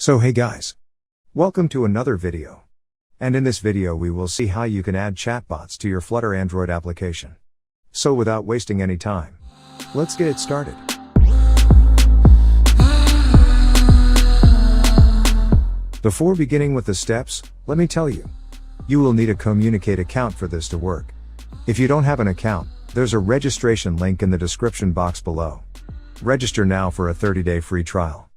So hey guys, welcome to another video. And in this video we will see how you can add chatbots to your Flutter Android application. So without wasting any time, let's get it started. Before beginning with the steps, let me tell you, you will need a Communicate account for this to work. If you don't have an account, there's a registration link in the description box below. Register now for a 30-day free trial.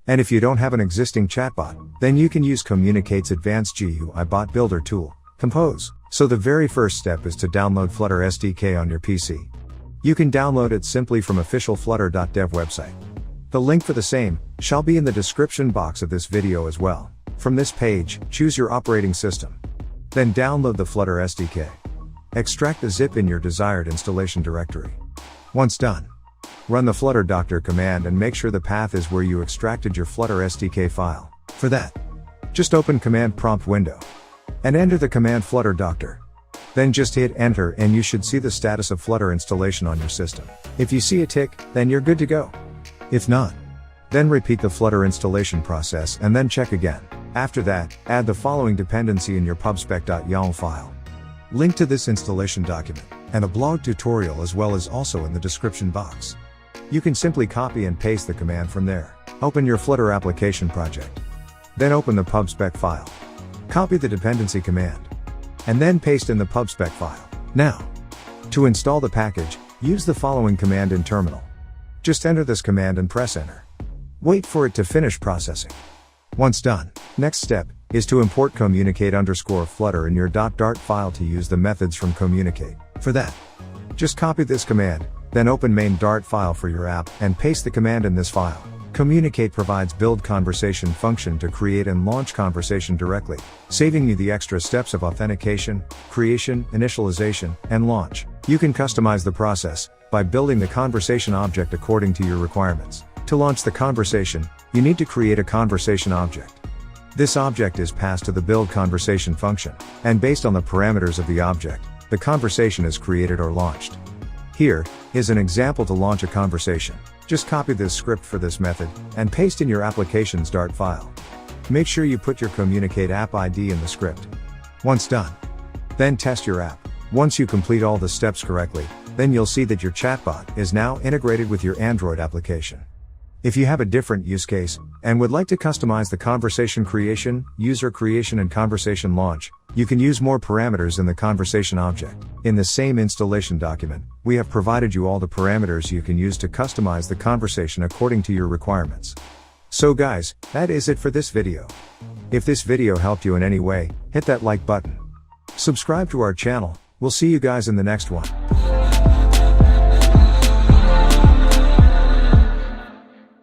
And if you don't have an existing chatbot, then you can use Communicate's advanced GUI bot builder tool, Compose. So the very first step is to download Flutter SDK on your PC. You can download it simply from official flutter.dev website. The link for the same shall be in the description box of this video as well. From this page, choose your operating system. Then download the Flutter SDK. Extract the zip in your desired installation directory. Once done, run the Flutter Doctor command and make sure the path is where you extracted your Flutter SDK file. For that, just open Command Prompt window and enter the command Flutter Doctor. Then just hit enter and you should see the status of Flutter installation on your system. If you see a tick, then you're good to go. If not, then repeat the Flutter installation process and then check again. After that, add the following dependency in your pubspec.yaml file. Link to this installation document and a blog tutorial as well as also in the description box. You can simply copy and paste the command from there. Open your Flutter application project. Then open the pubspec file. Copy the dependency command. And then paste in the pubspec file. Now, to install the package, use the following command in terminal. Just enter this command and press enter. Wait for it to finish processing. Once done, next step is to import communicate_flutter in your .dart file to use the methods from Communicate. For that, just copy this command, then open main Dart file for your app and paste the command in this file. Communicate provides build conversation function to create and launch conversation directly, saving you the extra steps of authentication, creation, initialization, and launch. You can customize the process by building the conversation object according to your requirements. To launch the conversation, you need to create a conversation object. This object is passed to the build conversation function, and based on the parameters of the object, the conversation is created or launched. Here is an example to launch a conversation. Just copy this script for this method and paste in your application's Dart file. Make sure you put your Communicate app ID in the script. Once done, then test your app. Once you complete all the steps correctly, then you'll see that your chatbot is now integrated with your Android application. If you have a different use case and would like to customize the conversation creation, user creation and conversation launch, you can use more parameters in the conversation object. In the same installation document, we have provided you all the parameters you can use to customize the conversation according to your requirements. So guys, that is it for this video. If this video helped you in any way, hit that like button. Subscribe to our channel. We'll see you guys in the next one.